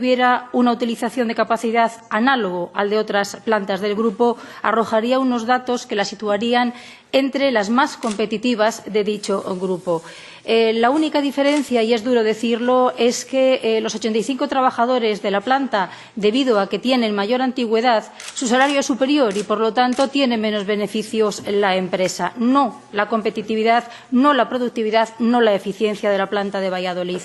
hubiera una utilización de capacidad análogo al de otras plantas del grupo, arrojaría unos datos que la situarían entre las más competitivas de dicho grupo. La única diferencia, y es duro decirlo, es que los 85 trabajadores de la planta, debido a que tienen mayor antigüedad, su salario es superior y, por lo tanto, tiene menos beneficios en la empresa. No la competitividad, no la productividad, no la eficiencia de la planta de Valladolid.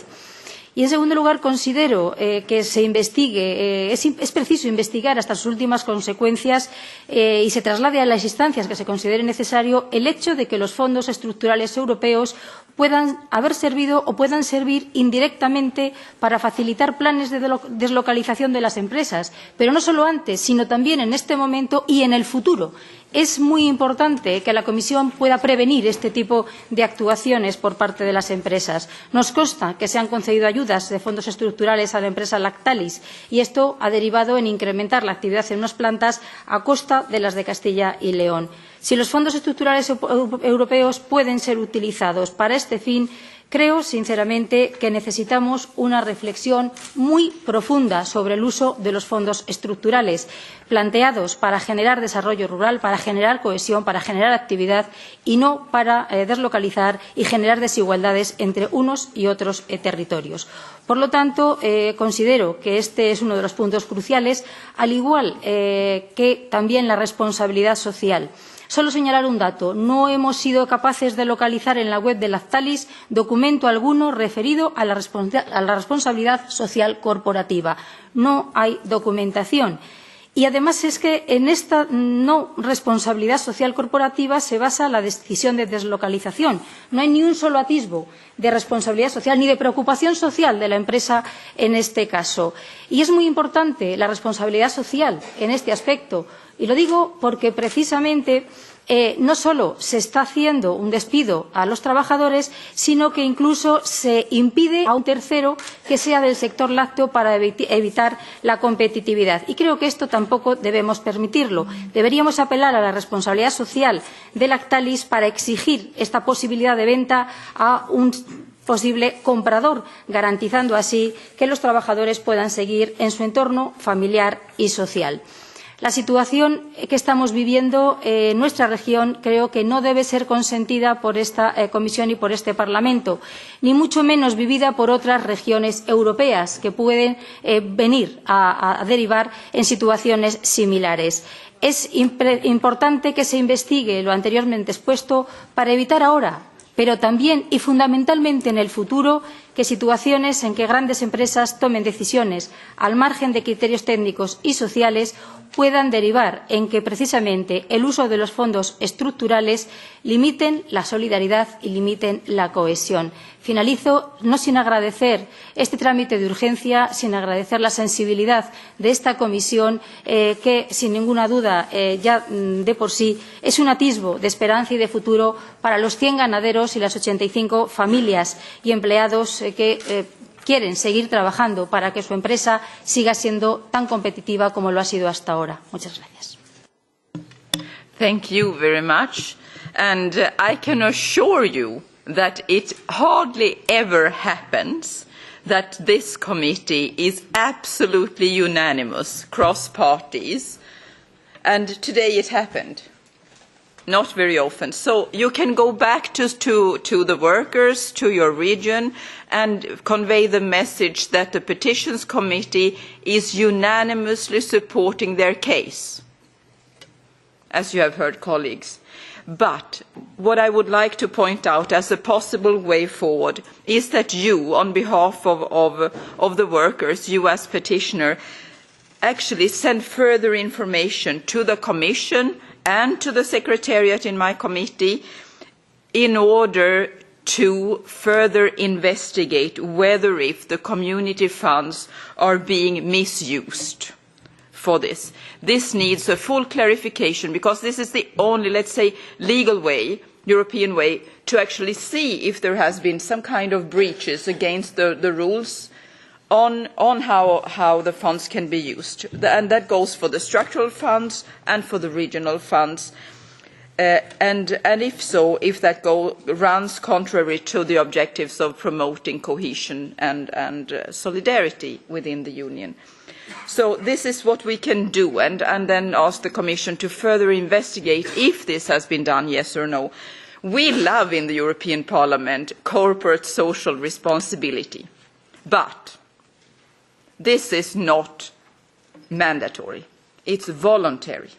Y, en segundo lugar, considero que se investigue, es preciso investigar hasta sus últimas consecuencias y se traslade a las instancias que se considere necesario el hecho de que los fondos estructurales europeos puedan haber servido o puedan servir indirectamente para facilitar planes de deslocalización de las empresas, pero no solo antes, sino también en este momento y en el futuro. Es muy importante que la Comisión pueda prevenir este tipo de actuaciones por parte de las empresas. Nos consta que se han concedido ayudas de fondos estructurales a la empresa Lactalis y esto ha derivado en incrementar la actividad en unas plantas a costa de las de Castilla y León. Si los fondos estructurales europeos pueden ser utilizados para este fin, creo sinceramente que necesitamos una reflexión muy profunda sobre el uso de los fondos estructurales, planteados para generar desarrollo rural, para generar cohesión, para generar actividad y no para deslocalizar y generar desigualdades entre unos y otros territorios. Por lo tanto, considero que este es uno de los puntos cruciales, al igual que también la responsabilidad social. Solo señalar un dato. No hemos sido capaces de localizar en la web de Lactalis documento alguno referido a la responsabilidad social corporativa. No hay documentación. Y además es que en esta no responsabilidad social corporativa se basa la decisión de deslocalización. No hay ni un solo atisbo de responsabilidad social ni de preocupación social de la empresa en este caso. Y es muy importante la responsabilidad social en este aspecto. Y lo digo porque precisamente no solo se está haciendo un despido a los trabajadores, sino que incluso se impide a un tercero que sea del sector lácteo para evitar la competitividad. Y creo que esto tampoco debemos permitirlo. Deberíamos apelar a la responsabilidad social de Lactalis para exigir esta posibilidad de venta a un posible comprador, garantizando así que los trabajadores puedan seguir en su entorno familiar y social. La situación que estamos viviendo en nuestra región creo que no debe ser consentida por esta Comisión y por este Parlamento, ni mucho menos vivida por otras regiones europeas que pueden venir a derivar en situaciones similares. Es importante que se investigue lo anteriormente expuesto para evitar ahora, pero también y fundamentalmente en el futuro, que situaciones en que grandes empresas tomen decisiones al margen de criterios técnicos y sociales puedan derivar en que precisamente el uso de los fondos estructurales limiten la solidaridad y limiten la cohesión. Finalizo no sin agradecer este trámite de urgencia, sin agradecer la sensibilidad de esta comisión que, sin ninguna duda, ya de por sí es un atisbo de esperanza y de futuro para los 100 ganaderos y las 85 familias y empleados que quieren seguir trabajando para que su empresa siga siendo tan competitiva como lo ha sido hasta ahora. Muchas gracias. Thank you very much. And I can assure you that it hardly ever happens that this committee is absolutely unanimous, cross parties. And today it happened. Not very often. So you can go back to the workers, to your region, and convey the message that the Petitions Committee is unanimously supporting their case, as you have heard, colleagues. But what I would like to point out as a possible way forward is that you, on behalf of the workers, you as petitioner, actually send further information to the Commission and to the Secretariat in my committee in order to further investigate whether if the community funds are being misused for this. This needs a full clarification because this is the only, let's say, legal way, European way, to actually see if there has been some kind of breaches against the rules on how the funds can be used. And that goes for the structural funds and for the regional funds. and if so, if that goal runs contrary to the objectives of promoting cohesion and solidarity within the Union. So this is what we can do, and then ask the Commission to further investigate if this has been done, yes or no. We love in the European Parliament corporate social responsibility, but this is not mandatory. It's voluntary.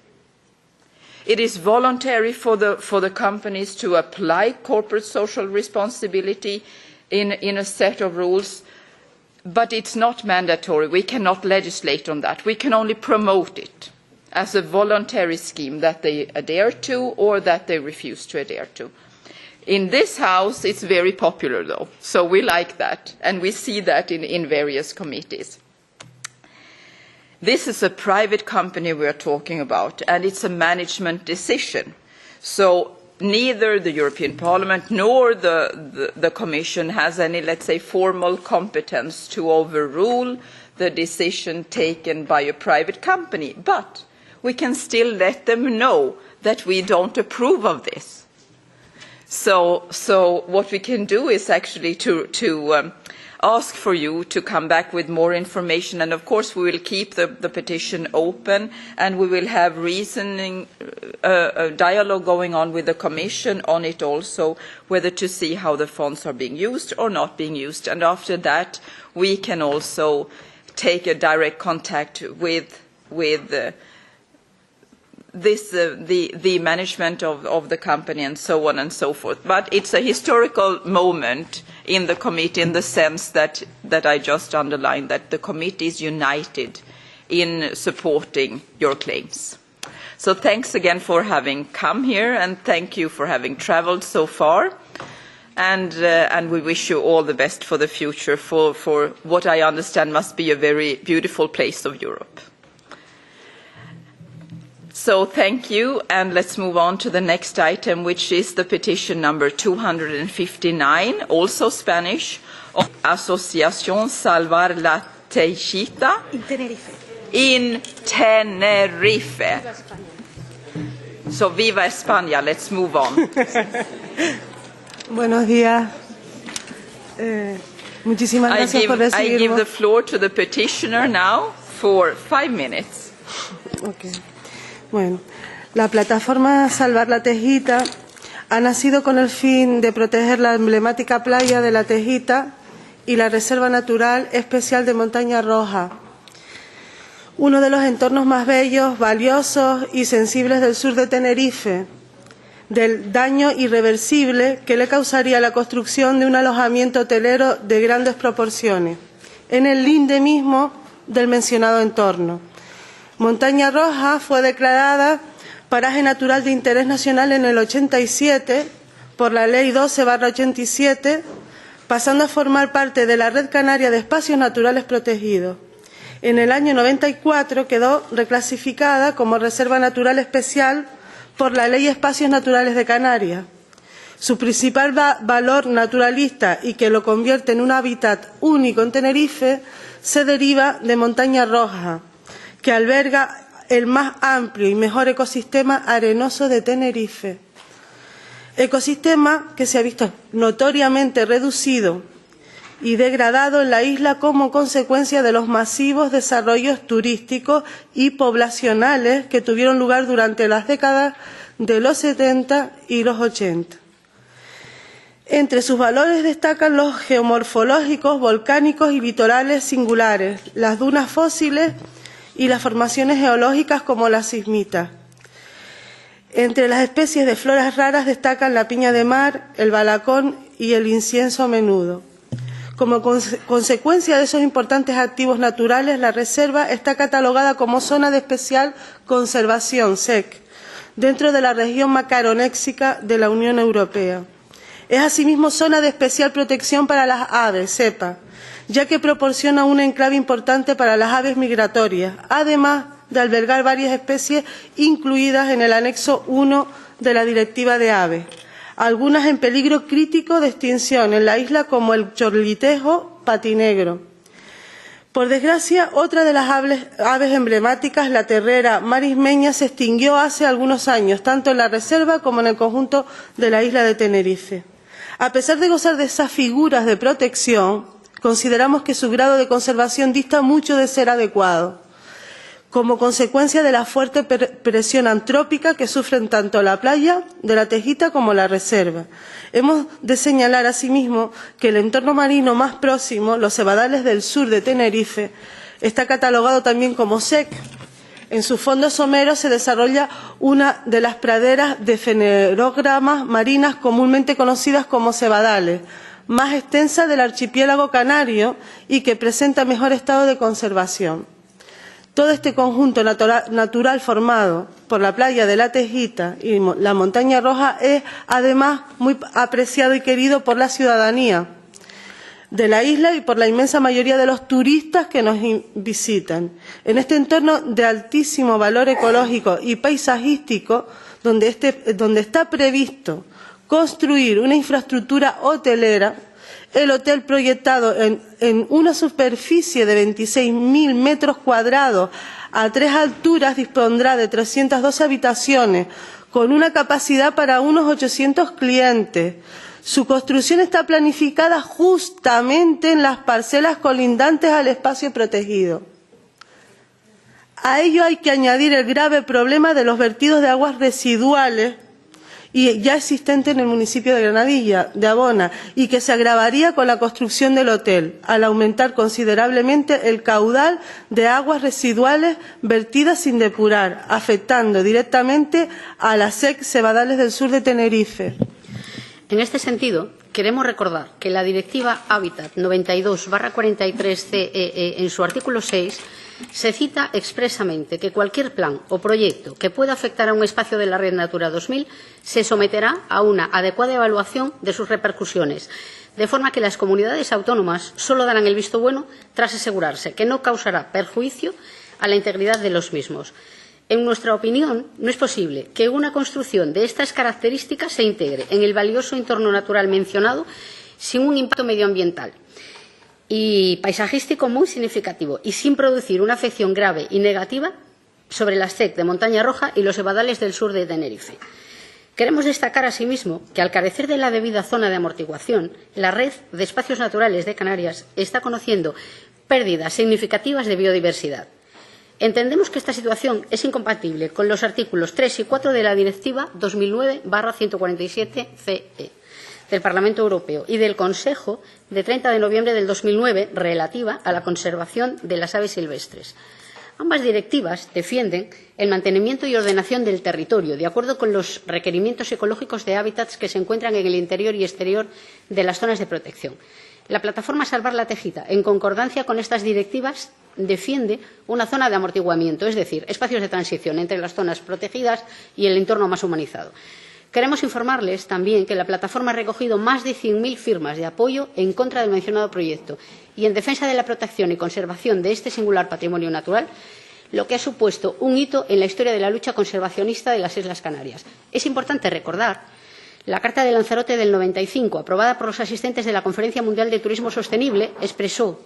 It is voluntary for the companies to apply corporate social responsibility in a set of rules, but it's not mandatory. We cannot legislate on that. We can only promote it as a voluntary scheme that they adhere to or that they refuse to adhere to. In this House, it's very popular, though, so we like that, and we see that in various committees. This is a private company we are talking about, and it's a management decision. So neither the European Parliament nor the Commission has any, let's say, formal competence to overrule the decision taken by a private company. But we can still let them know that we don't approve of this. So what we can do is actually to ask for you to come back with more information, and of course we will keep the petition open, and we will have reasoning dialogue going on with the Commission on it also, whether to see how the funds are being used or not being used, and after that we can also take a direct contact with the management of the company and so on and so forth. But it's a historical moment in the committee in the sense that I just underlined, that the committee is united in supporting your claims. So thanks again for having come here, and thank you for having traveled so far. And we wish you all the best for the future for what I understand must be a very beautiful place of Europe. So thank you, and let's move on to the next item, which is the petition number 259, also Spanish, of Asociación Salvar la Tejita in Tenerife. So viva España, let's move on. Buenos días. Muchísimas gracias por recibirnos. I give the floor to the petitioner now for 5 minutes. Okay. Bueno, la plataforma Salvar la Tejita ha nacido con el fin de proteger la emblemática playa de la Tejita y la Reserva Natural Especial de Montaña Roja, uno de los entornos más bellos, valiosos y sensibles del sur de Tenerife, del daño irreversible que le causaría la construcción de un alojamiento hotelero de grandes proporciones, en el linde mismo del mencionado entorno. Montaña Roja fue declarada paraje natural de interés nacional en el 87 por la Ley 12/87, pasando a formar parte de la Red Canaria de Espacios Naturales Protegidos. En el año 94 quedó reclasificada como Reserva Natural Especial por la Ley Espacios Naturales de Canarias. Su principal valor naturalista, y que lo convierte en un hábitat único en Tenerife, se deriva de Montaña Roja, que alberga el más amplio y mejor ecosistema arenoso de Tenerife. Ecosistema que se ha visto notoriamente reducido y degradado en la isla como consecuencia de los masivos desarrollos turísticos y poblacionales que tuvieron lugar durante las décadas de los 70 y los 80. Entre sus valores destacan los geomorfológicos, volcánicos y litorales singulares, las dunas fósiles y las formaciones geológicas como la sismita. Entre las especies de floras raras destacan la piña de mar, el balacón y el incienso menudo. Como consecuencia de esos importantes activos naturales, la reserva está catalogada como Zona de Especial Conservación, SEC, dentro de la región macaronésica de la Unión Europea. Es asimismo Zona de Especial Protección para las Aves, CEPA, ya que proporciona un enclave importante para las aves migratorias, además de albergar varias especies incluidas en el anexo 1 de la Directiva de Aves, algunas en peligro crítico de extinción en la isla, como el chorlitejo patinegro. Por desgracia, otra de las aves emblemáticas, la terrera marismeña, se extinguió hace algunos años, tanto en la reserva como en el conjunto de la isla de Tenerife. A pesar de gozar de esas figuras de protección, consideramos que su grado de conservación dista mucho de ser adecuado, como consecuencia de la fuerte presión antrópica que sufren tanto la playa de La Tejita como la reserva. Hemos de señalar asimismo que el entorno marino más próximo, los cebadales del sur de Tenerife, está catalogado también como SEC. En sus fondos someros se desarrolla una de las praderas de fanerógamas marinas comúnmente conocidas como cebadales, más extensa del archipiélago canario y que presenta mejor estado de conservación. Todo este conjunto natural formado por la playa de La Tejita y la Montaña Roja es además muy apreciado y querido por la ciudadanía de la isla y por la inmensa mayoría de los turistas que nos visitan. En este entorno de altísimo valor ecológico y paisajístico, donde está previsto construir una infraestructura hotelera, el hotel proyectado en una superficie de 26.000 metros cuadrados a 3 alturas dispondrá de 312 habitaciones con una capacidad para unos 800 clientes. Su construcción está planificada justamente en las parcelas colindantes al espacio protegido. A ello hay que añadir el grave problema de los vertidos de aguas residuales y ya existente en el municipio de Granadilla, de Abona, y que se agravaría con la construcción del hotel, al aumentar considerablemente el caudal de aguas residuales vertidas sin depurar, afectando directamente a la SEC Cebadales del Sur de Tenerife. En este sentido, queremos recordar que la Directiva Hábitat 92/43/CEE, en su artículo 6, se cita expresamente que cualquier plan o proyecto que pueda afectar a un espacio de la Red Natura 2000 se someterá a una adecuada evaluación de sus repercusiones, de forma que las comunidades autónomas solo darán el visto bueno tras asegurarse que no causará perjuicio a la integridad de los mismos. En nuestra opinión, no es posible que una construcción de estas características se integre en el valioso entorno natural mencionado sin un impacto medioambiental y paisajístico muy significativo y sin producir una afección grave y negativa sobre las SEC de Montaña Roja y los cebadales del sur de Tenerife. Queremos destacar asimismo que, al carecer de la debida zona de amortiguación, la red de espacios naturales de Canarias está conociendo pérdidas significativas de biodiversidad. Entendemos que esta situación es incompatible con los artículos 3 y 4 de la Directiva 2009/147/CE del Parlamento Europeo y del Consejo de 30 de noviembre del 2009 relativa a la conservación de las aves silvestres. Ambas directivas defienden el mantenimiento y ordenación del territorio de acuerdo con los requerimientos ecológicos de hábitats que se encuentran en el interior y exterior de las zonas de protección. La plataforma Salvar la Tejita, en concordancia con estas directivas, defiende una zona de amortiguamiento, es decir, espacios de transición entre las zonas protegidas y el entorno más humanizado. Queremos informarles también que la plataforma ha recogido más de 100.000 firmas de apoyo en contra del mencionado proyecto y en defensa de la protección y conservación de este singular patrimonio natural, lo que ha supuesto un hito en la historia de la lucha conservacionista de las Islas Canarias. Es importante recordar la Carta de Lanzarote del 95, aprobada por los asistentes de la Conferencia Mundial de Turismo Sostenible, expresó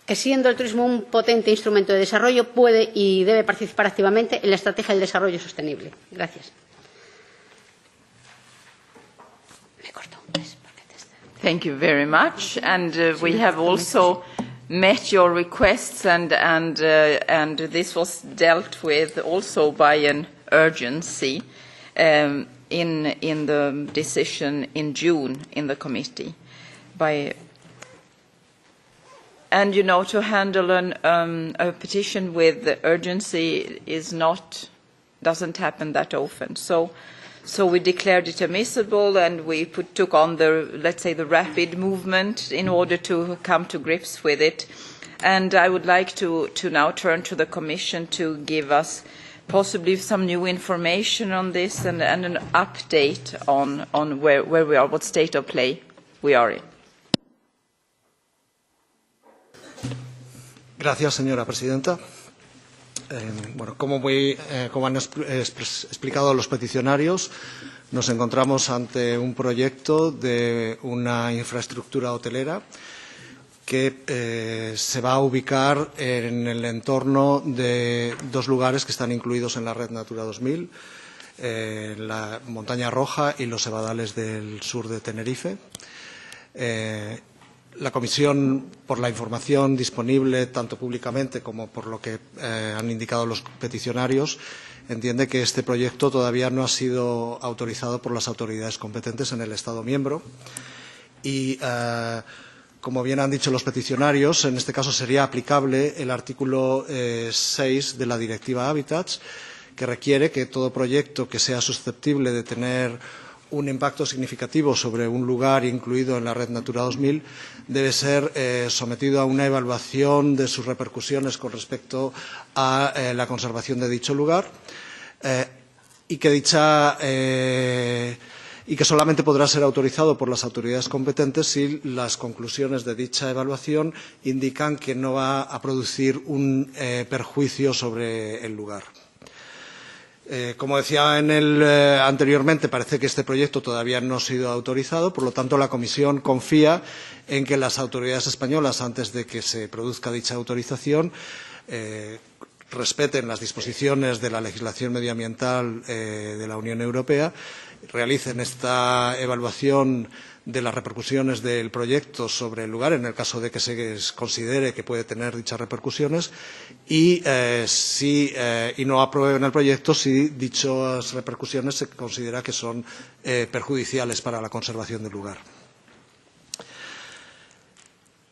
que, siendo el turismo un potente instrumento de desarrollo, puede y debe participar activamente en la estrategia del desarrollo sostenible. Gracias. Thank you very much. And we have also met your requests, and this was dealt with also by an urgency in the decision in June in the committee. And, you know, to handle a petition with urgency doesn't happen that often. So we declared it admissible, and we took on let's say, the rapid movement in order to come to grips with it. And I would like to now turn to the Commission to give us possibly some new information on this and an update on where we are, what state of play we are in. Gracias, señora presidenta. Bueno, como han explicado los peticionarios, nos encontramos ante un proyecto de una infraestructura hotelera que se va a ubicar en el entorno de dos lugares que están incluidos en la Red Natura 2000, la Montaña Roja y los Evadales del sur de Tenerife. La Comisión, por la información disponible tanto públicamente como por lo que han indicado los peticionarios, entiende que este proyecto todavía no ha sido autorizado por las autoridades competentes en el Estado miembro y, como bien han dicho los peticionarios, en este caso sería aplicable el artículo 6 de la Directiva Hábitats, que requiere que todo proyecto que sea susceptible de tener un impacto significativo sobre un lugar incluido en la Red Natura 2000 debe ser sometido a una evaluación de sus repercusiones con respecto a la conservación de dicho lugar y que solamente podrá ser autorizado por las autoridades competentes si las conclusiones de dicha evaluación indican que no va a producir un perjuicio sobre el lugar. Como decía anteriormente, parece que este proyecto todavía no ha sido autorizado, por lo tanto la Comisión confía en que las autoridades españolas, antes de que se produzca dicha autorización, respeten las disposiciones de la legislación medioambiental de la Unión Europea, realicen esta evaluación de las repercusiones del proyecto sobre el lugar, en el caso de que se considere que puede tener dichas repercusiones, y no aprueben el proyecto si dichas repercusiones se considera que son perjudiciales para la conservación del lugar.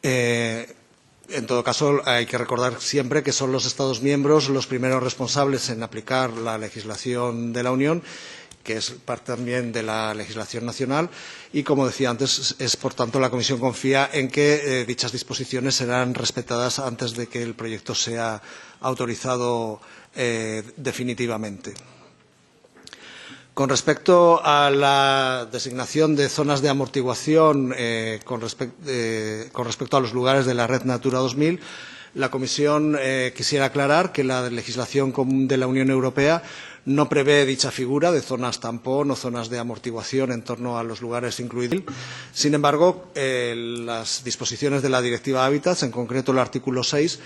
En todo caso, hay que recordar siempre que son los Estados miembros los primeros responsables en aplicar la legislación de la Unión, que es parte también de la legislación nacional, y, como decía antes, por tanto, la Comisión confía en que dichas disposiciones serán respetadas antes de que el proyecto sea autorizado definitivamente. Con respecto a la designación de zonas de amortiguación con respecto a los lugares de la Red Natura 2000, la Comisión quisiera aclarar que la legislación común de la Unión Europea no prevé dicha figura de zonas tampón o zonas de amortiguación en torno a los lugares incluidos. Sin embargo, las disposiciones de la Directiva Hábitats, en concreto el artículo 6,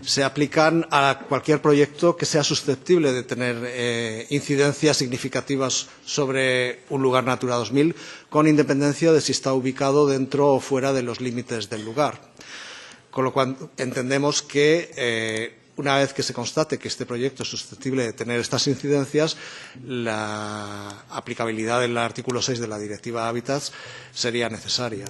se aplican a cualquier proyecto que sea susceptible de tener incidencias significativas sobre un lugar Natura 2000, con independencia de si está ubicado dentro o fuera de los límites del lugar. Con lo cual entendemos que una vez que se constate que este proyecto es susceptible de tener estas incidencias, la aplicabilidad del artículo 6 de la Directiva Hábitats sería necesaria.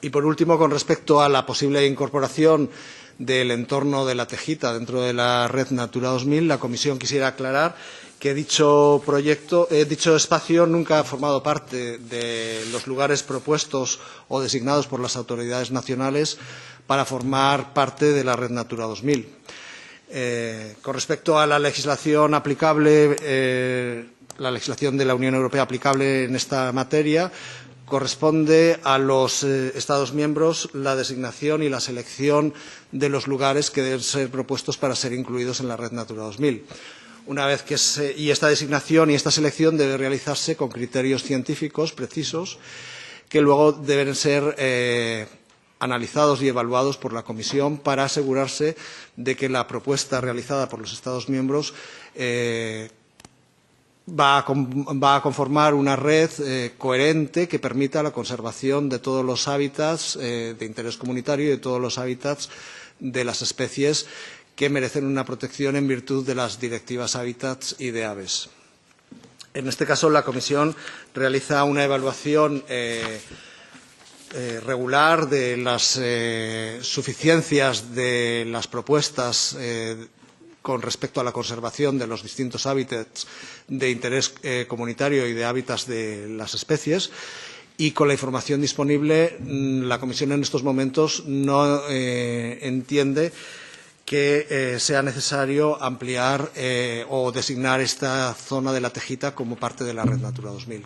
Y, por último, con respecto a la posible incorporación del entorno de la Tejita dentro de la Red Natura 2000, la Comisión quisiera aclarar que dicho espacio nunca ha formado parte de los lugares propuestos o designados por las autoridades nacionales para formar parte de la Red Natura 2000. Con respecto a la legislación aplicable, la legislación de la Unión Europea aplicable en esta materia, corresponde a los Estados miembros la designación y la selección de los lugares que deben ser propuestos para ser incluidos en la Red Natura 2000. Una vez que y esta designación y esta selección debe realizarse con criterios científicos precisos que luego deben ser analizados y evaluados por la Comisión para asegurarse de que la propuesta realizada por los Estados miembros va a conformar una red coherente que permita la conservación de todos los hábitats de interés comunitario y de todos los hábitats de las especies que merecen una protección en virtud de las directivas Hábitats y de aves. En este caso, la Comisión realiza una evaluación regular de las suficiencias de las propuestas con respecto a la conservación de los distintos hábitats de interés comunitario y de hábitats de las especies. Y con la información disponible, la Comisión en estos momentos no entiende que sea necesario ampliar o designar esta zona de la Tejita como parte de la Red Natura 2000.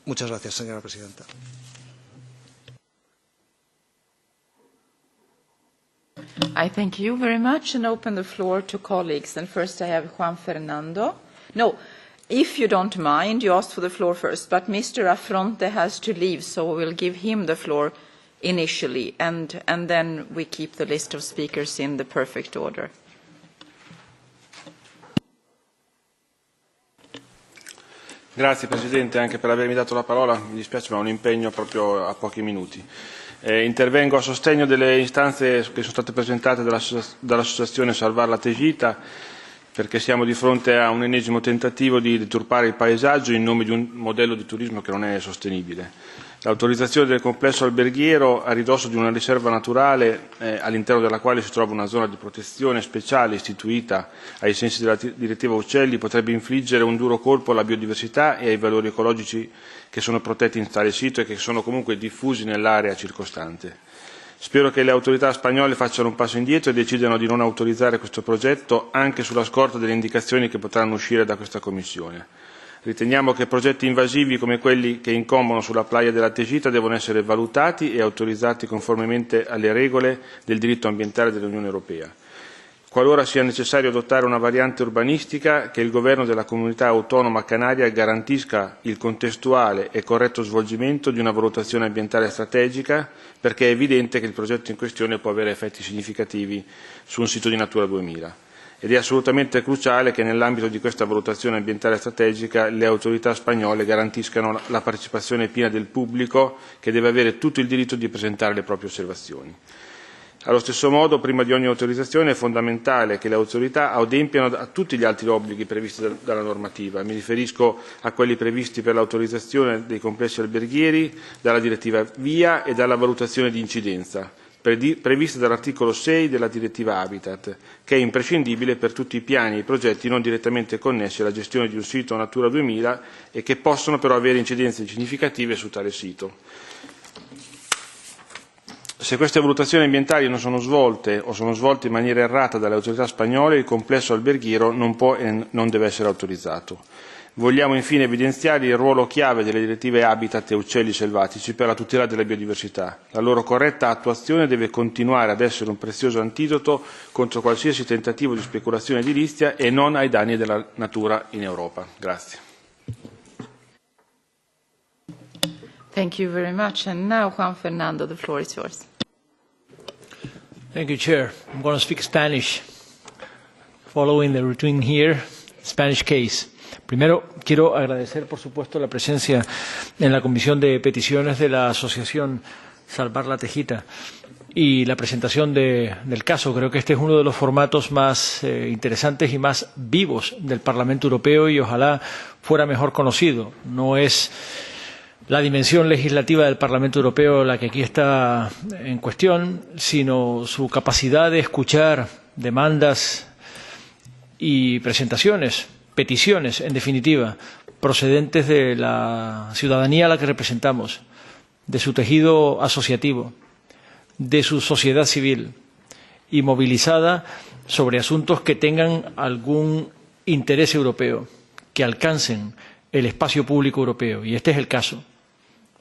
Muchas gracias, señora presidenta. I thank you very much and open the floor to colleagues. And first I have Juan Fernando. No, if you don't mind, you asked for the floor first, but Mr. Affronte has to leave, so we'll give him the floor initially, and then we keep the list of speakers in the perfect order. Grazie Presidente anche per avermi dato la parola, mi dispiace ma ho un impegno proprio a pochi minuti. Intervengo a sostegno delle istanze che sono state presentate dall'Associazione Salvar la Tegita, perché siamo di fronte a un ennesimo tentativo di deturpare il paesaggio in nome di un modello di turismo che non è sostenibile. L'autorizzazione del complesso alberghiero a ridosso di una riserva naturale all'interno della quale si trova una zona di protezione speciale istituita ai sensi della direttiva Uccelli potrebbe infliggere un duro colpo alla biodiversità e ai valori ecologici che sono protetti in tale sito e che sono comunque diffusi nell'area circostante. Spero che le autorità spagnole facciano un passo indietro e decidano di non autorizzare questo progetto anche sulla scorta delle indicazioni che potranno uscire da questa Commissione. Riteniamo che progetti invasivi come quelli che incombono sulla playa della Tegita devono essere valutati e autorizzati conformemente alle regole del diritto ambientale dell'Unione Europea. Qualora sia necessario adottare una variante urbanistica, che il Governo della Comunità Autonoma Canaria garantisca il contestuale e corretto svolgimento di una valutazione ambientale strategica, perché è evidente che il progetto in questione può avere effetti significativi su un sito di Natura 2000. Ed è assolutamente cruciale che nell'ambito di questa valutazione ambientale strategica le autorità spagnole garantiscano la partecipazione piena del pubblico, che deve avere tutto il diritto di presentare le proprie osservazioni. Allo stesso modo, prima di ogni autorizzazione è fondamentale che le autorità adempiano a tutti gli altri obblighi previsti dalla normativa. Mi riferisco a quelli previsti per l'autorizzazione dei complessi alberghieri, dalla direttiva VIA e dalla valutazione di incidenza, previste dall'articolo 6 della direttiva Habitat, che è imprescindibile per tutti i piani e i progetti non direttamente connessi alla gestione di un sito Natura 2000 e che possono però avere incidenze significative su tale sito. Se queste valutazioni ambientali non sono svolte o sono svolte in maniera errata dalle autorità spagnole, il complesso alberghiero non può e non deve essere autorizzato. Vogliamo infine evidenziare il ruolo chiave delle direttive Habitat e Uccelli selvatici per la tutela della biodiversità. La loro corretta attuazione deve continuare ad essere un prezioso antidoto contro qualsiasi tentativo di speculazione edilizia e non ai danni della natura in Europa. Grazie. Thank you very much. And now, Juan Fernando, the floor is yours. Thank you, Chair. I'm going to speak Spanish, following the routine here, Spanish case. Primero, quiero agradecer, por supuesto, la presencia en la Comisión de Peticiones de la Asociación Salvar la Tegita y la presentación del caso. Creo que este es uno de los formatos más interesantes y más vivos del Parlamento Europeo y ojalá fuera mejor conocido. No es la dimensión legislativa del Parlamento Europeo la que aquí está en cuestión, sino su capacidad de escuchar demandas y presentaciones, peticiones, en definitiva, procedentes de la ciudadanía a la que representamos, de su tejido asociativo, de su sociedad civil y movilizada sobre asuntos que tengan algún interés europeo, que alcancen el espacio público europeo. Y este es el caso.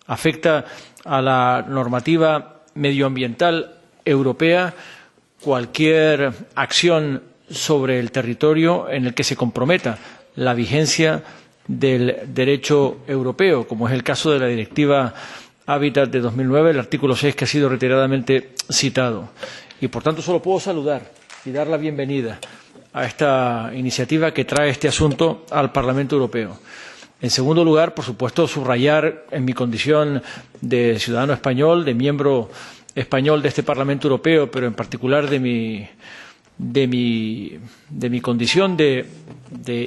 Afecta a la normativa medioambiental europea cualquier acción sobre el territorio en el que se comprometa la vigencia del derecho europeo, como es el caso de la Directiva Hábitat de 2009, el artículo 6 que ha sido reiteradamente citado. Y, por tanto, solo puedo saludar y dar la bienvenida a esta iniciativa que trae este asunto al Parlamento Europeo. En segundo lugar, por supuesto, subrayar en mi condición de ciudadano español, de miembro español de este Parlamento Europeo, pero en particular de mi condición de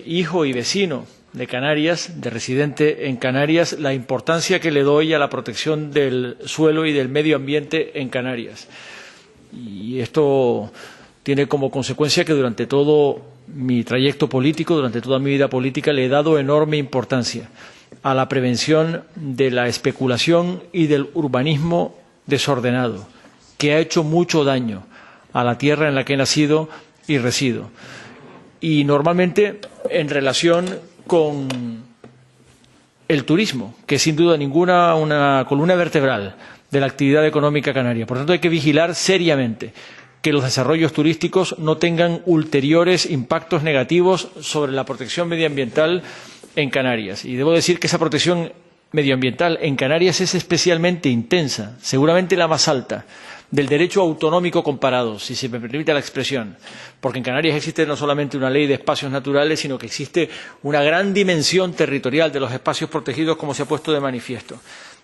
hijo y vecino de Canarias, de residente en Canarias, la importancia que le doy a la protección del suelo y del medio ambiente en Canarias. Y esto tiene como consecuencia que durante todo mi trayecto político, durante toda mi vida política, le he dado enorme importancia a la prevención de la especulación y del urbanismo desordenado, que ha hecho mucho daño a la tierra en la que he nacido y resido. Y normalmente en relación con el turismo, que es sin duda ninguna una columna vertebral de la actividad económica canaria. Por tanto, hay que vigilar seriamente que los desarrollos turísticos no tengan ulteriores impactos negativos sobre la protección medioambiental en Canarias. Y debo decir que esa protección medioambiental en Canarias es especialmente intensa, seguramente la más alta, del derecho autonómico comparado, si se me permite la expresión, porque en Canarias existe no solamente una ley de espacios naturales, sino que existe una gran dimensión territorial de los espacios protegidos, como se ha puesto de manifiesto.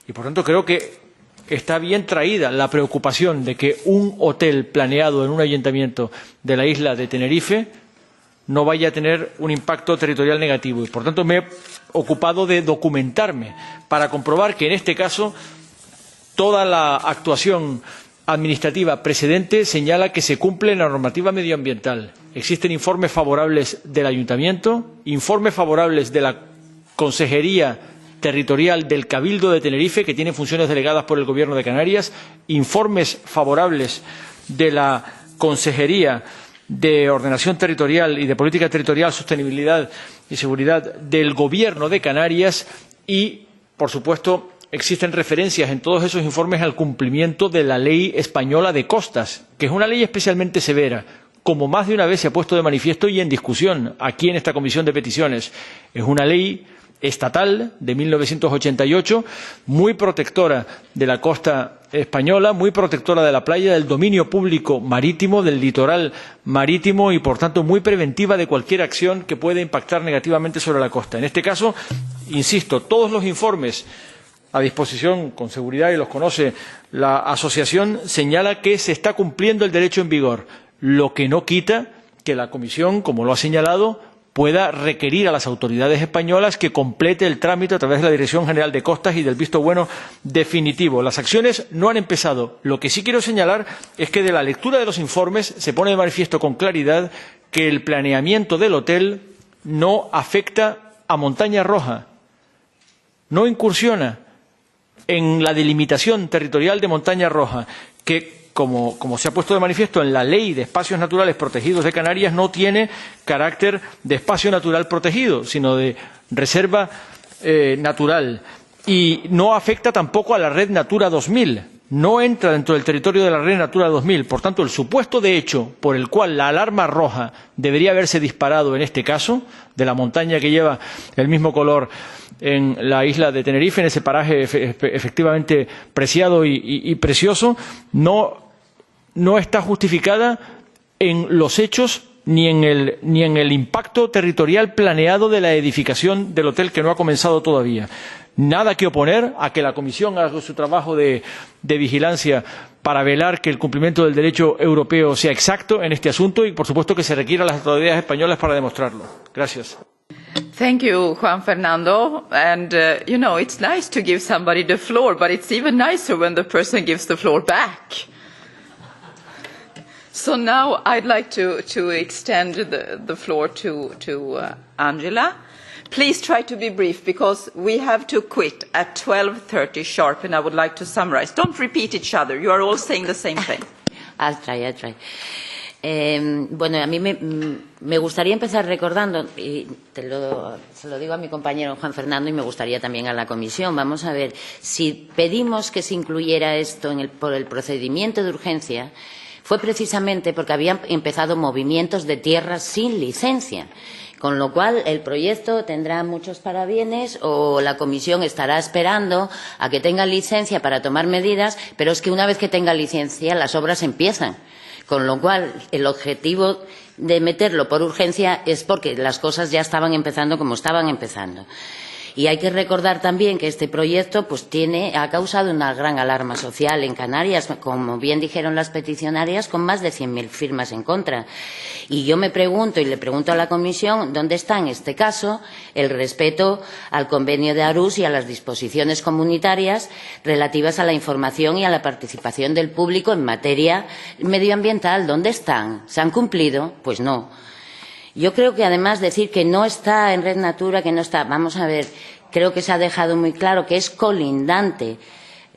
Y, por tanto, creo que está bien traída la preocupación de que un hotel planeado en un ayuntamiento de la isla de Tenerife no vaya a tener un impacto territorial negativo. Y, por tanto, me he ocupado de documentarme para comprobar que, en este caso, toda la actuación administrativa precedente señala que se cumple la normativa medioambiental. Existen informes favorables del Ayuntamiento, informes favorables de la Consejería Territorial del Cabildo de Tenerife, que tiene funciones delegadas por el Gobierno de Canarias, informes favorables de la Consejería de Ordenación Territorial y de Política Territorial, Sostenibilidad y Seguridad del Gobierno de Canarias y, por supuesto, existen referencias en todos esos informes al cumplimiento de la Ley Española de Costas, que es una ley especialmente severa, como más de una vez se ha puesto de manifiesto y en discusión aquí en esta Comisión de Peticiones. Es una ley estatal de 1988, muy protectora de la costa española, muy protectora de la playa, del dominio público marítimo, del litoral marítimo y, por tanto, muy preventiva de cualquier acción que pueda impactar negativamente sobre la costa. En este caso, insisto, todos los informes a disposición con seguridad, y los conoce la asociación, señala que se está cumpliendo el derecho en vigor, lo que no quita que la Comisión, como lo ha señalado, pueda requerir a las autoridades españolas que complete el trámite a través de la Dirección General de Costas y del visto bueno definitivo. Las acciones no han empezado. Lo que sí quiero señalar es que de la lectura de los informes se pone de manifiesto con claridad que el planeamiento del hotel no afecta a Montaña Roja, no incursiona en la delimitación territorial de Montaña Roja, que, como se ha puesto de manifiesto en la Ley de Espacios Naturales Protegidos de Canarias, no tiene carácter de espacio natural protegido, sino de reserva natural. Y no afecta tampoco a la Red Natura 2000, no entra dentro del territorio de la Red Natura 2000. Por tanto, el supuesto de hecho por el cual la alarma roja debería haberse disparado en este caso, de la montaña que lleva el mismo color en la isla de Tenerife, en ese paraje efectivamente preciado y precioso, no está justificada en los hechos ni en el impacto territorial planeado de la edificación del hotel, que no ha comenzado todavía. Nada que oponer a que la Comisión haga su trabajo de vigilancia para velar que el cumplimiento del derecho europeo sea exacto en este asunto y, por supuesto, que se requiera a las autoridades españolas para demostrarlo. Gracias. Thank you, Juan Fernando. And, you know, it's nice to give somebody the floor, but it's even nicer when the person gives the floor back. So now I'd like to extend the floor to Angela. Please try to be brief, because we have to quit at 12:30 sharp, and I would like to summarize. Don't repeat each other. You are all saying the same thing. I'll try. Bueno, a mí me gustaría empezar recordando, y se lo digo a mi compañero Juan Fernando y me gustaría también a la Comisión. Vamos a ver, si pedimos que se incluyera esto por el procedimiento de urgencia, fue precisamente porque habían empezado movimientos de tierras sin licencia. Con lo cual, el proyecto tendrá muchos parabienes o la Comisión estará esperando a que tenga licencia para tomar medidas, pero es que una vez que tenga licencia las obras empiezan. Con lo cual, el objetivo de meterlo por urgencia es porque las cosas ya estaban empezando como estaban empezando. Y hay que recordar también que este proyecto ha causado una gran alarma social en Canarias, como bien dijeron las peticionarias, con más de 100.000 firmas en contra. Y yo me pregunto, y le pregunto a la Comisión, ¿dónde está en este caso el respeto al Convenio de Aarhus y a las disposiciones comunitarias relativas a la información y a la participación del público en materia medioambiental? ¿Dónde están? ¿Se han cumplido? Pues no. Yo creo que, además, decir que no está en Red Natura, que no está... Vamos a ver, creo que se ha dejado muy claro que es colindante.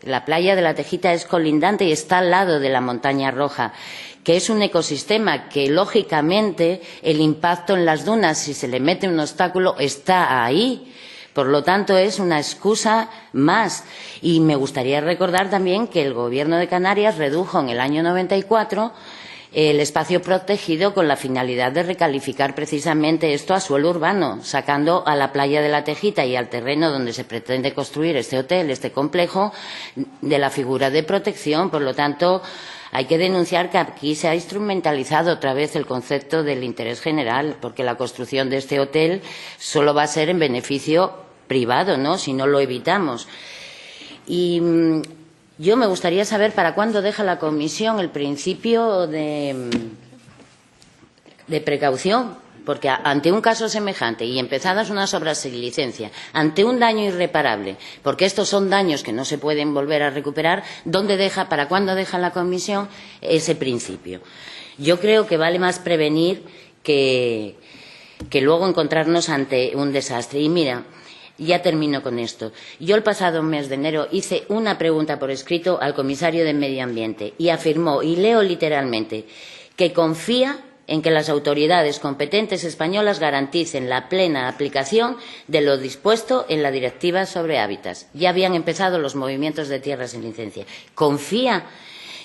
La playa de la Tejita es colindante y está al lado de la Montaña Roja, que es un ecosistema que, lógicamente, el impacto en las dunas, si se le mete un obstáculo, está ahí. Por lo tanto, es una excusa más. Y me gustaría recordar también que el Gobierno de Canarias redujo en el año 94 el espacio protegido con la finalidad de recalificar precisamente esto a suelo urbano, sacando a la playa de la Tejita y al terreno donde se pretende construir este hotel, este complejo, de la figura de protección. Por lo tanto, hay que denunciar que aquí se ha instrumentalizado otra vez el concepto del interés general, porque la construcción de este hotel solo va a ser en beneficio privado, ¿no?, si no lo evitamos. Y yo me gustaría saber para cuándo deja la Comisión el principio de precaución, porque ante un caso semejante y empezadas unas obras sin licencia, ante un daño irreparable, porque estos son daños que no se pueden volver a recuperar, ¿para cuándo deja la Comisión ese principio? Yo creo que vale más prevenir que luego encontrarnos ante un desastre. Y mira, ya termino con esto. Yo el pasado mes de enero hice una pregunta por escrito al comisario de Medio Ambiente y afirmó, y leo literalmente, que confía en que las autoridades competentes españolas garanticen la plena aplicación de lo dispuesto en la Directiva sobre hábitats. Ya habían empezado los movimientos de tierras sin licencia. ¿Confía?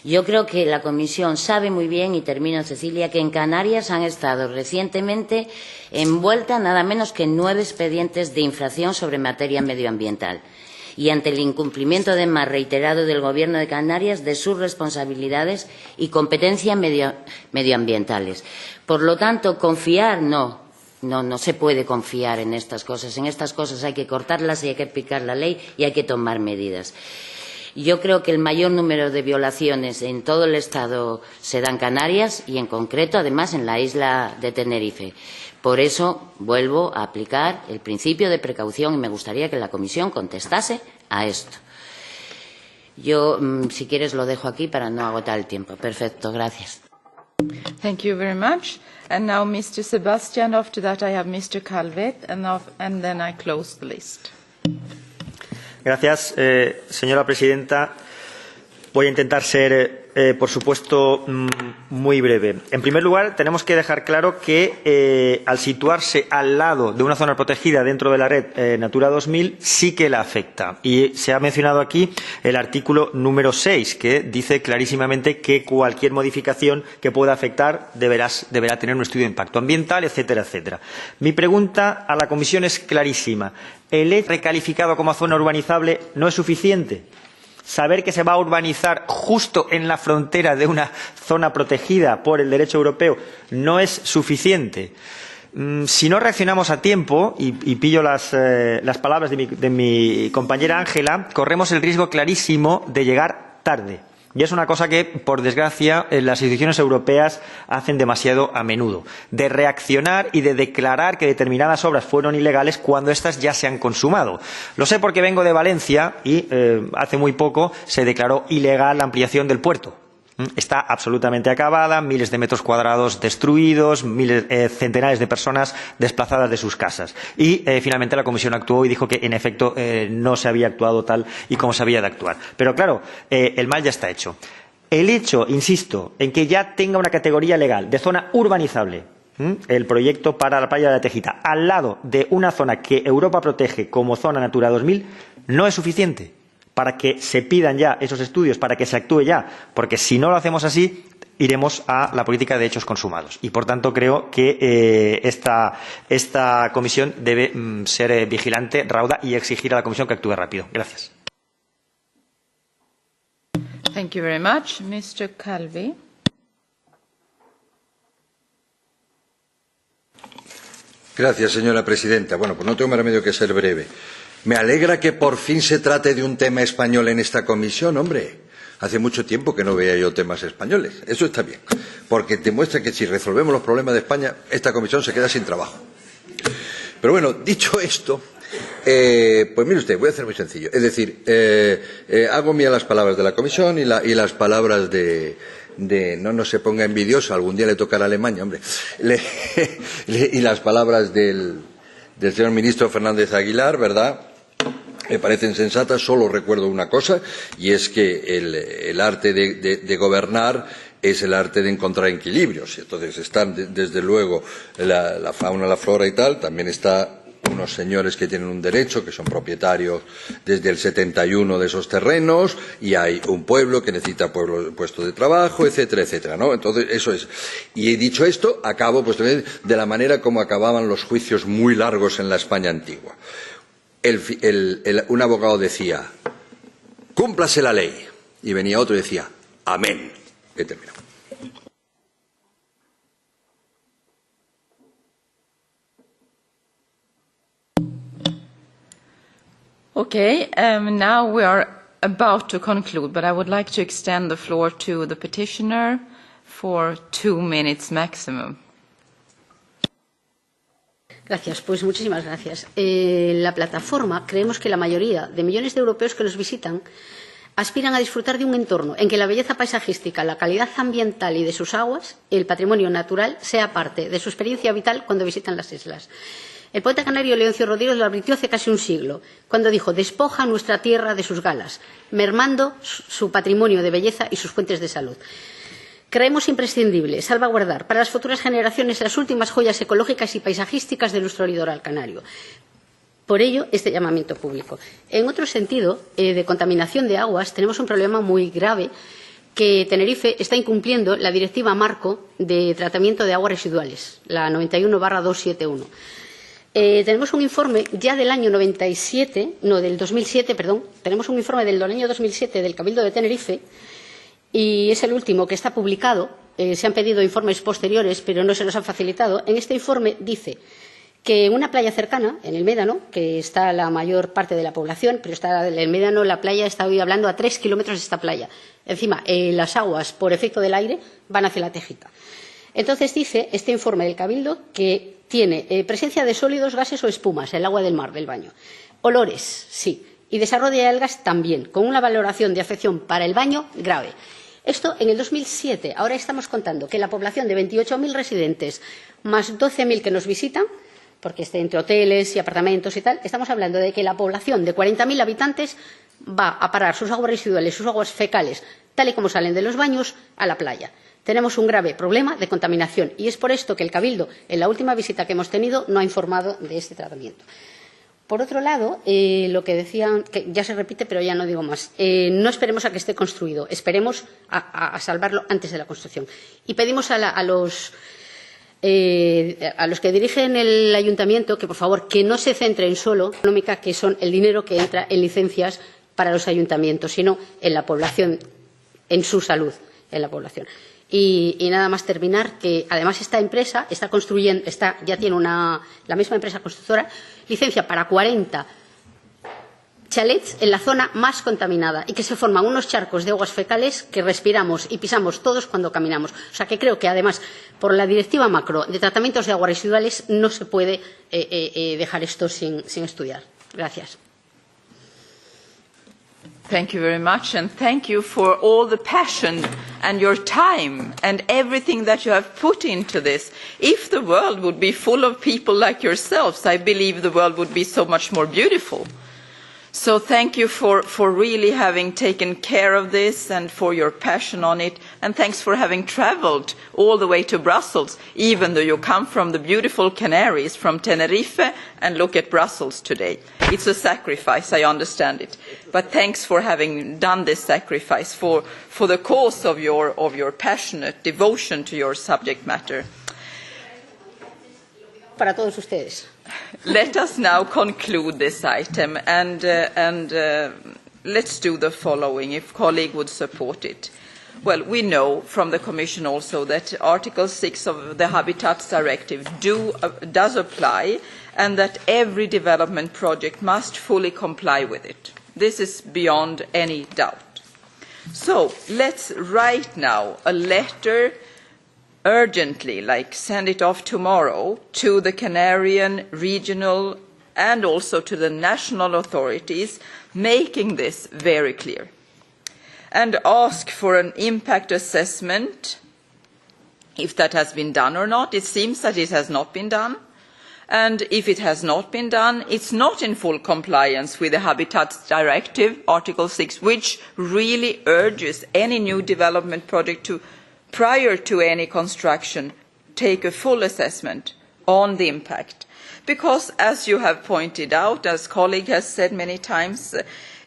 Yo creo que la Comisión sabe muy bien, y termino, Cecilia, que en Canarias han estado recientemente envueltas nada menos que en 9 expedientes de infracción sobre materia medioambiental. Y ante el incumplimiento además reiterado del Gobierno de Canarias de sus responsabilidades y competencias medioambientales. Por lo tanto, confiar no se puede confiar en estas cosas. En estas cosas hay que cortarlas y hay que aplicar la ley y hay que tomar medidas. Yo creo que el mayor número de violaciones en todo el Estado se da en Canarias y, en concreto, además, en la isla de Tenerife. Por eso vuelvo a aplicar el principio de precaución y me gustaría que la Comisión contestase a esto. Yo, si quieres, lo dejo aquí para no agotar el tiempo. Perfecto, gracias. Thank you very much. And now Mr. Sebastian. After that I have Mr. Calvet, and then I close the list. Gracias, señora presidenta. Voy a intentar ser, por supuesto, muy breve. En primer lugar, tenemos que dejar claro que al situarse al lado de una zona protegida dentro de la red Natura 2000 sí que la afecta. Y se ha mencionado aquí el artículo número 6, que dice clarísimamente que cualquier modificación que pueda afectar deberá tener un estudio de impacto ambiental, etcétera, etcétera. Mi pregunta a la Comisión es clarísima. ¿El hecho recalificado como zona urbanizable no es suficiente? Saber que se va a urbanizar justo en la frontera de una zona protegida por el derecho europeo no es suficiente. Si no reaccionamos a tiempo, y pillo las palabras de mi compañera Ángela, corremos el riesgo clarísimo de llegar tarde. Y es una cosa que, por desgracia, las instituciones europeas hacen demasiado a menudo, de reaccionar y de declarar que determinadas obras fueron ilegales cuando éstas ya se han consumado. Lo sé porque vengo de Valencia y hace muy poco se declaró ilegal la ampliación del puerto. Está absolutamente acabada, miles de metros cuadrados destruidos, centenares de personas desplazadas de sus casas. Y finalmente la Comisión actuó y dijo que, en efecto, no se había actuado tal y como se había de actuar. Pero claro, el mal ya está hecho. El hecho, insisto, en que ya tenga una categoría legal de zona urbanizable, el proyecto para la playa de la Tejita, al lado de una zona que Europa protege como zona Natura 2000, no es suficiente para que se pidan ya esos estudios, para que se actúe ya, porque si no lo hacemos así, iremos a la política de hechos consumados. Y, por tanto, creo que esta comisión debe ser vigilante, rauda y exigir a la comisión que actúe rápido. Gracias. Thank you very much. Mr. Calvi. Gracias, señora presidenta. Bueno, pues no tengo más remedio que ser breve. Me alegra que por fin se trate de un tema español en esta comisión, hombre. Hace mucho tiempo que no veía yo temas españoles. Eso está bien, porque demuestra que si resolvemos los problemas de España, esta comisión se queda sin trabajo. Pero bueno, dicho esto, pues mire usted, voy a hacer muy sencillo. Es decir, hago mías las palabras de la comisión y las palabras de no se ponga envidioso, algún día le tocará a Alemania, hombre. Y las palabras del señor ministro Fernández Aguilar, ¿verdad? Me parecen sensatas. Solo recuerdo una cosa, y es que el arte de gobernar es el arte de encontrar equilibrios. Entonces están, desde luego, la fauna, la flora y tal. También está unos señores que tienen un derecho, que son propietarios desde el 71 de esos terrenos, y hay un pueblo que necesita puestos de trabajo, etcétera, etcétera, ¿no? Entonces, eso es. Y dicho esto, acabo pues también de la manera como acababan los juicios muy largos en la España antigua. Un abogado decía, cúmplase la ley, y venía otro y decía, amén. He terminado. Okay, now we are about to conclude, but I would like to extend the floor to the petitioner for 2 minutes maximum. Gracias, pues muchísimas gracias. La plataforma, creemos que la mayoría de millones de europeos que nos visitan aspiran a disfrutar de un entorno en que la belleza paisajística, la calidad ambiental y de sus aguas, el patrimonio natural, sea parte de su experiencia vital cuando visitan las islas. El poeta canario Leoncio Rodríguez lo advirtió hace casi un siglo, cuando dijo: despoja nuestra tierra de sus galas, mermando su patrimonio de belleza y sus fuentes de salud. Creemos imprescindible salvaguardar para las futuras generaciones las últimas joyas ecológicas y paisajísticas de nuestro litoral canario. Por ello, este llamamiento público. En otro sentido, de contaminación de aguas, tenemos un problema muy grave, que Tenerife está incumpliendo la Directiva Marco de Tratamiento de Aguas Residuales, la 91/271. Tenemos un informe ya del año 2007, tenemos un informe del año 2007 del Cabildo de Tenerife, y es el último que está publicado. Se han pedido informes posteriores, pero no se nos han facilitado. En este informe dice que en una playa cercana, en el Médano, que está la mayor parte de la población, pero está en el Médano, la playa está hoy hablando a 3 kilómetros de esta playa. Encima, las aguas, por efecto del aire, van hacia la Tejica. Entonces dice este informe del Cabildo que tiene presencia de sólidos, gases o espumas, el agua del mar, del baño. Olores, sí. Y desarrollo de algas también, con una valoración de afección para el baño grave. Esto en el 2007. Ahora estamos contando que la población de 28.000 residentes más 12.000 que nos visitan, porque esté entre hoteles y apartamentos y tal, estamos hablando de que la población de 40.000 habitantes va a parar sus aguas residuales, sus aguas fecales, tal y como salen de los baños, a la playa. Tenemos un grave problema de contaminación y es por esto que el Cabildo, en la última visita que hemos tenido, no ha informado de este tratamiento. Por otro lado, lo que decían, que ya se repite, pero ya no digo más, no esperemos a que esté construido, esperemos a salvarlo antes de la construcción. Y pedimos a los que dirigen el ayuntamiento que, por favor, que no se centren solo en la económica, que son el dinero que entra en licencias para los ayuntamientos, sino en la población, en su salud, en la población. Y nada más terminar, que además esta empresa está construyendo, ya tiene la misma empresa constructora, licencia para 40 chalets en la zona más contaminada y que se forman unos charcos de aguas fecales que respiramos y pisamos todos cuando caminamos. O sea que creo que además, por la Directiva Macro de Tratamientos de Aguas Residuales, no se puede dejar esto sin estudiar. Gracias. Thank you very much, and thank you for all the passion and your time and everything that you have put into this. If the world would be full of people like yourselves, I believe the world would be so much more beautiful. So thank you for really having taken care of this and for your passion on it. And thanks for having travelled all the way to Brussels, even though you come from the beautiful Canaries, from Tenerife, and look at Brussels today. It's a sacrifice, I understand it. But thanks for having done this sacrifice for the cause of your passionate devotion to your subject matter. Para todos ustedes. Let us now conclude this item and let's do the following, if colleague would support it. Well, we know from the Commission also that Article 6 of the Habitats Directive does apply, and that every development project must fully comply with it. This is beyond any doubt. So let's write now a letter urgently, like send it off tomorrow, to the Canarian regional and also to the national authorities, making this very clear. And ask for an impact assessment, if that has been done or not. It seems that it has not been done. And if it has not been done, it's not in full compliance with the Habitats Directive, Article 6, which really urges any new development project to, prior to any construction, take a full assessment on the impact. Because, as you have pointed out, as colleague has said many times,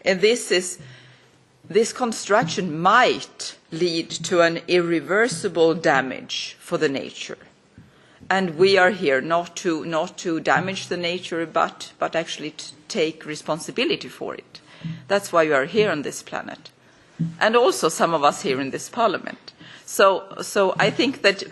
this construction might lead to an irreversible damage for the nature. And we are here not to damage the nature, but actually to take responsibility for it. That's why we are here on this planet. And also some of us here in this parliament. So I think that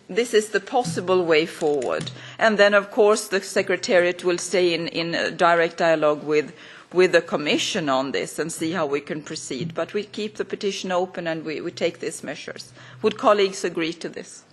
this is the possible way forward. And then, of course, the Secretariat will stay in direct dialogue with the Commission on this and see how we can proceed. But we keep the petition open and we take these measures. Would colleagues agree to this?